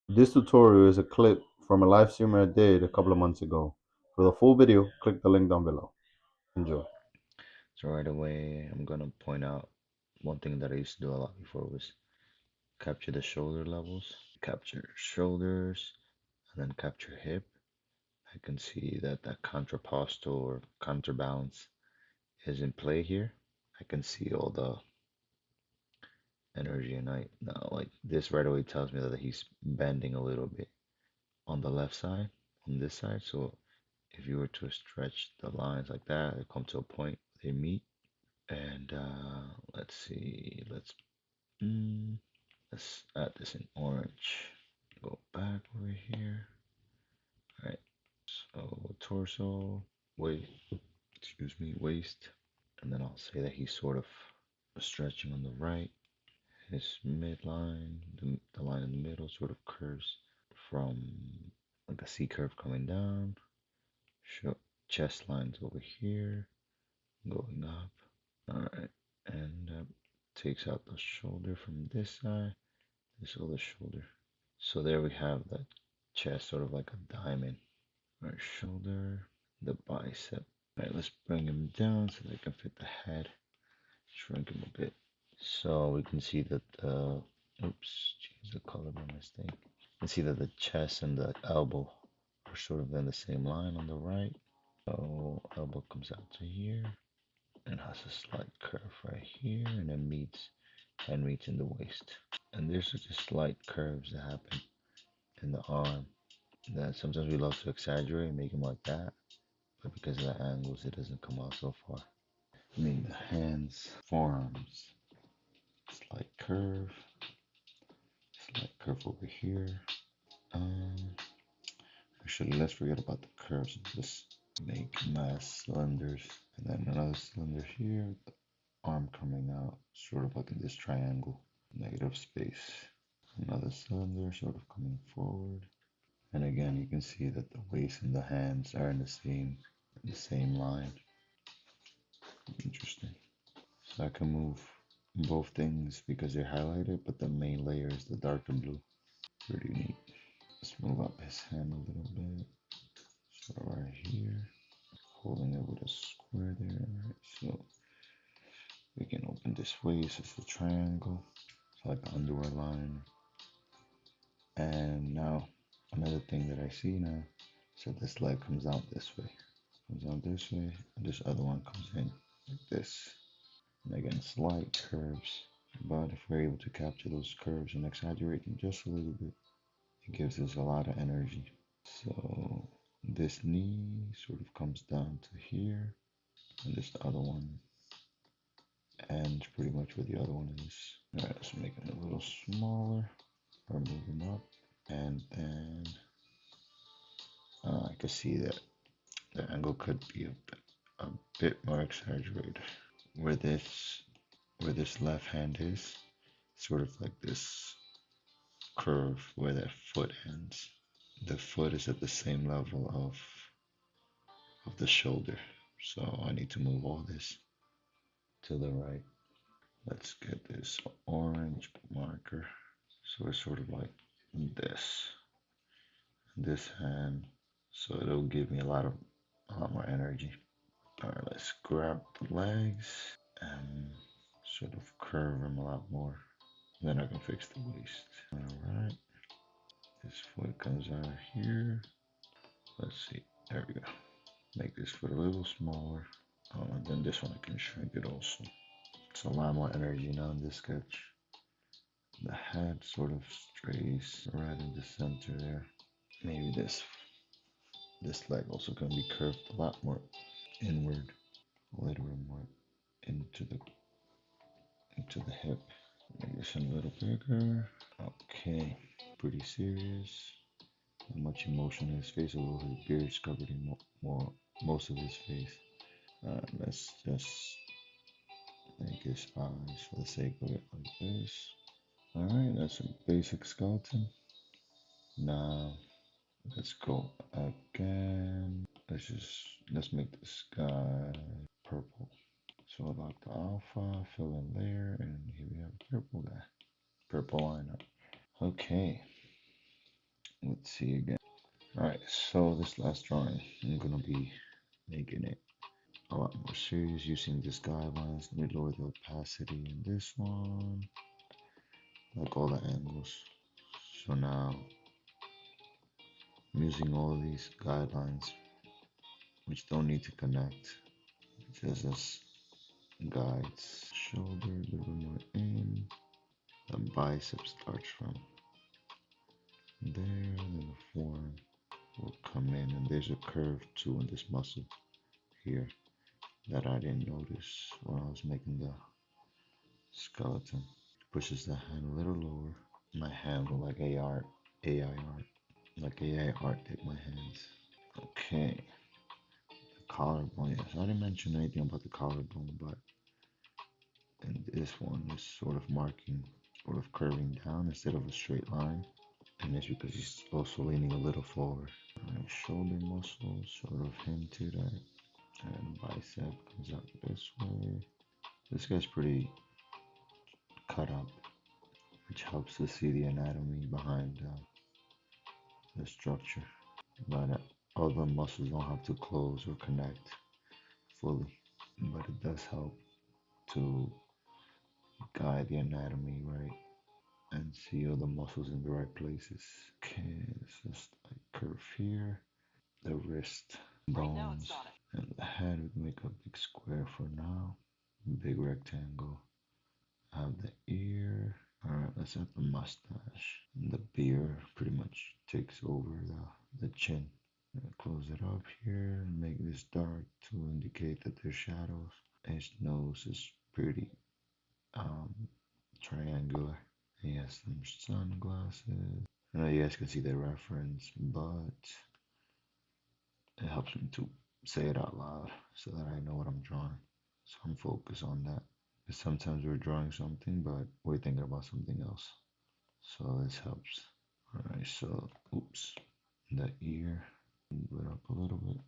This tutorial is a clip from a live stream I did a couple of months ago. For the full video, click the link down below. Enjoy. So right away, I'm gonna point out one thing that I used to do a lot before was capture the shoulder levels, capture shoulders, and then capture hip. I can see that that contrapposto or counterbalance is in play here. I can see all the energy, and I now like this right away tells me that he's bending a little bit on the left side, on this side. So if you were to stretch the lines like that, they come to a point they meet. And let's see, mm, let's add this in orange. Go back over here. All right. So torso, waist, excuse me, waist, and then I'll say that he's sort of stretching on the right. His midline, the line in the middle, sort of curves from like a C curve coming down. Show chest lines over here, going up. All right, and takes out the shoulder from this side, this other shoulder. So there we have the chest, sort of like a diamond. Right shoulder, the bicep. All right, let's bring him down so they can fit the head. Shrink him a bit. So we can see that oops, change the color by mistake. You can see that the chest and the elbow are sort of in the same line on the right. So elbow comes out to here and has a slight curve right here and then meets and meets in the waist. And there's just slight curves that happen in the arm that sometimes we love to exaggerate and make them like that, but because of the angles, it doesn't come out so far. I mean, the hands, forearms, slight curve over here. Um, Actually, let's forget about the curves and just make mass cylinders, and then another cylinder here, the arm coming out, sort of like in this triangle, negative space. Another cylinder sort of coming forward. And again, you can see that the waist and the hands are in the same line. Interesting. So I can move both things because they're highlighted, but the main layer is the darker blue. Pretty neat. Let's move up his hand a little bit. So right here, holding it with a square there. Right? So we can open this waist as a triangle. It's like an underwear line. And now another thing that I see now, so this leg comes out this way. Comes out this way, and this other one comes in like this. And again, slight curves, but if we're able to capture those curves and exaggerate them just a little bit, it gives us a lot of energy. So this knee sort of comes down to here, and this other one ends pretty much where the other one is. All right, let's make it a little smaller, or move them up, and then I can see that the angle could be a bit more exaggerated. Where this left hand is, sort of like this curve where that foot ends. The foot is at the same level of the shoulder. So I need to move all this to the right. Let's get this orange marker. So it's sort of like this hand. So it'll give me a lot more energy. All right, let's grab the legs and sort of curve them a lot more. Then I can fix the waist. All right, this foot comes out here. Let's see, there we go. Make this foot a little smaller. Oh, and then this one I can shrink it also. It's a lot more energy now in this sketch. The head sort of strays right in the center there. Maybe this leg also can be curved a lot more inward, a little bit more into the hip. Make this a little bigger. Okay, pretty serious. Not much emotion in his face, although his beard's covered in most of his face. Let's just make his eyes for the sake of it like this. Alright, that's a basic skeleton. Now let's go again. Let's make this guy purple. So lock the alpha, fill in layer, and here we have a purple guy. Purple lineup. Okay. Let's see again. Alright, so this last drawing, I'm gonna be making it a lot more serious using this guidelines. Let me lower the opacity in this one, like all the angles. So now I'm using all these guidelines, which don't need to connect, just as guides. Shoulder a little bit more in. The bicep starts from there, and then the forearm will come in, and there's a curve too in this muscle here that I didn't notice when I was making the skeleton. Pushes the hand a little lower. My hand look like AI art, like AI art did my hands. Okay, the collarbone. Yes, I didn't mention anything about the collarbone, but in this one is sort of marking, sort of curving down instead of a straight line. And it's because he's also leaning a little forward. Alright, shoulder muscles sort of hinted at, and bicep comes out this way. This guy's pretty cut up, which helps to see the anatomy behind the structure. But all the muscles don't have to close or connect fully, but it does help to guide the anatomy right and see all the muscles in the right places. Okay, it's just like curve here, the wrist bones, and the head. We can make a big square for now, big rectangle. Have the ear. Alright, let's add the mustache. The beard pretty much takes over the chin. Close it up here and make this dark to indicate that there's shadows. His nose is pretty um, triangular. He has some sunglasses. I know you guys can see the reference, but it helps me to say it out loud so that I know what I'm drawing. So I'm focused on that. Because sometimes we're drawing something, but we're thinking about something else. So this helps. Alright, so, oops, the ear. Move it up a little bit.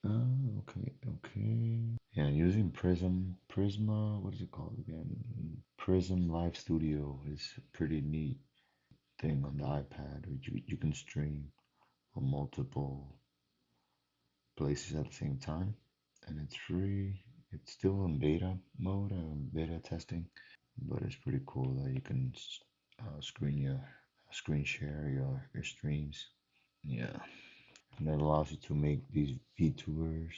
Okay, okay. Yeah, using Prisma, what is it called again? Prism Live Studio is a pretty neat thing on the iPad. You can stream on multiple places at the same time, and it's free. It's still in beta mode, beta testing, but it's pretty cool that you can screen share your streams. Yeah, and it allows you to make these VTubers,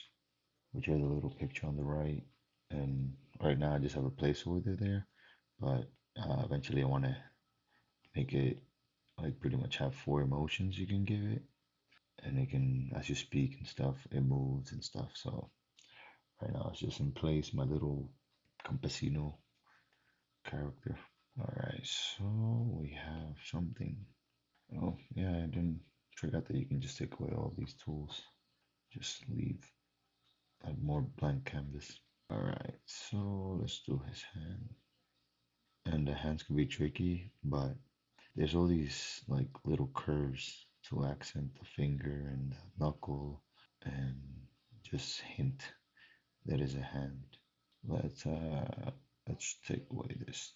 which are the little picture on the right. And right now I just have a placeholder there, but eventually I want to make it like pretty much have four emotions you can give it, and it can, as you speak and stuff, it moves and stuff. So right now it's just in place, my little campesino character. All right, so we have something. Oh yeah, I didn't forget that you can just take away all these tools. Just leave like more blank canvas. All right, so let's do his hand. And the hands can be tricky, but there's all these like little curves to accent the finger and the knuckle and just hint that is a hand. Let's take away this,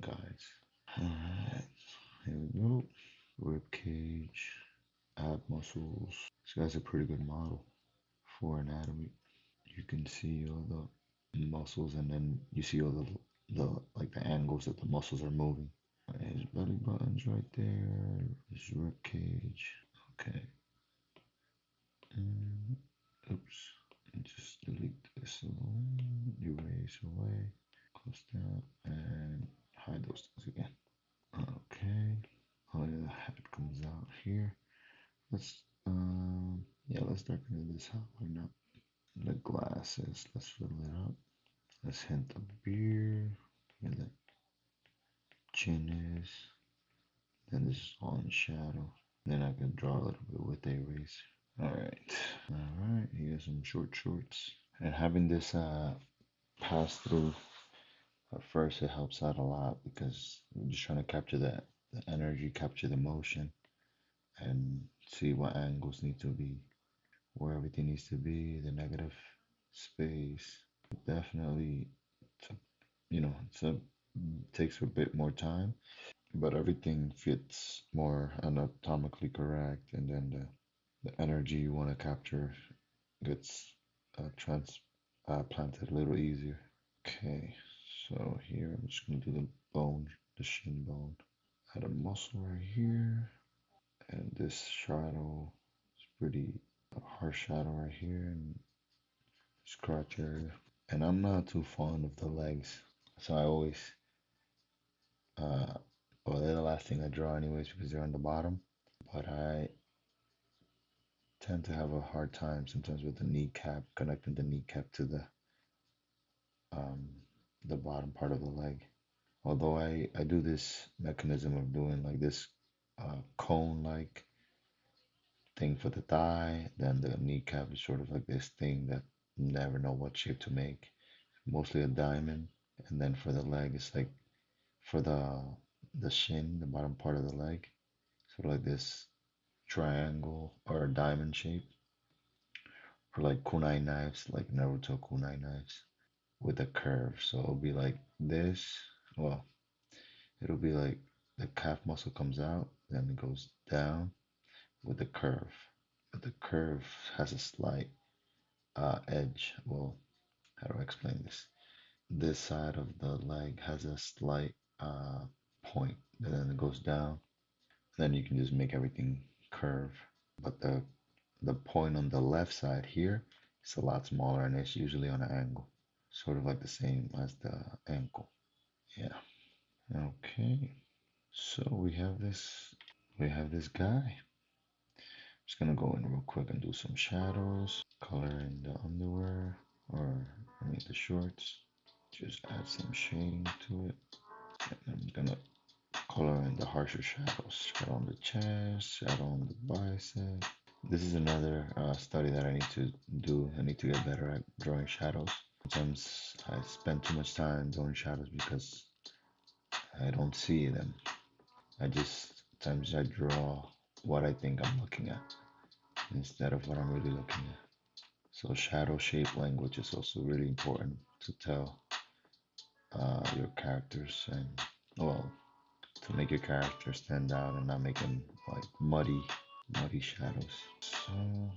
guys. Alright, here we go. Rib cage, ab muscles. This guy's a pretty good model for anatomy. You can see all the muscles, and then you see all the like the angles that the muscles are moving. His belly button's right there. His rib cage. Okay. And, oops. And just delete this alone. Erase away. Close that and hide those things again. Okay. Oh yeah, the head comes out here. Let's yeah, let's darken this out. Why not? The glasses. Let's fill it up. Let's hint the beard. Where the chin is. Then this is all in shadow. Then I can draw a little bit with the eraser. Alright. Alright, here's some short shorts. And having this pass through at first, it helps out a lot because we're just trying to capture the energy, capture the motion, and see what angles need to be, where everything needs to be, the negative space. Definitely, it's a, you know, it's a takes a bit more time, but everything fits more anatomically correct, and then the energy you want to capture gets transplanted a little easier. Okay, so here I'm just gonna do the bone, the shin bone. Add a muscle right here, and this shadow is pretty harsh shadow right here, and scratch area. And I'm not too fond of the legs, so I always, uh, well, they're the last thing I draw anyways because they're on the bottom. But I tend to have a hard time sometimes with the kneecap, connecting the kneecap to um, the bottom part of the leg. Although I do this mechanism of doing like this cone like thing for the thigh, then the kneecap is sort of like this thing that you never know what shape to make. Mostly a diamond, and then for the leg, it's like for the shin, the bottom part of the leg, sort of like this triangle or a diamond shape, or like kunai knives, like Naruto kunai knives with a curve. So it'll be like this. Well, it'll be like the calf muscle comes out, then it goes down with the curve. But the curve has a slight edge. Well, how do I explain this? This side of the leg has a slight point, and then it goes down. Then you can just make everything curve. But the point on the left side here is a lot smaller, and it's usually on an angle, sort of like the same as the ankle. Yeah. Okay. So we have this guy. Just gonna go in real quick and do some shadows, color in the underwear, or I mean the shorts. Just add some shading to it. And I'm gonna color in the harsher shadows. Shadow on the chest, shadow on the bicep. This is another study that I need to do. I need to get better at drawing shadows. Sometimes I spend too much time drawing shadows because I don't see them. I just sometimes I draw what I think I'm looking at instead of what I'm really looking at. So shadow shape language is also really important to tell your characters and well to make your character stand out and not make them like muddy shadows. So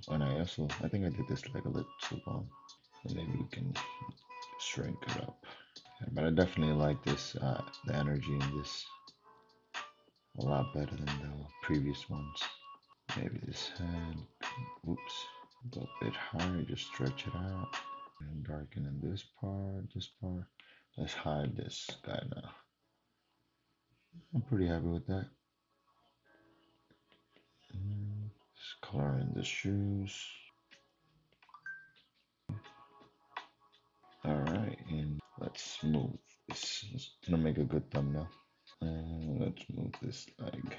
and I think I did this like a little too long. So maybe we can shrink it up. Yeah, but I definitely like this the energy in this a lot better than the previous ones. Maybe this head, oops, go a bit higher, just stretch it out. And darken in this part, this part. Let's hide this guy now. I'm pretty happy with that. Just color in the shoes. Alright, and let's move this. It's gonna make a good thumbnail. And let's move this leg.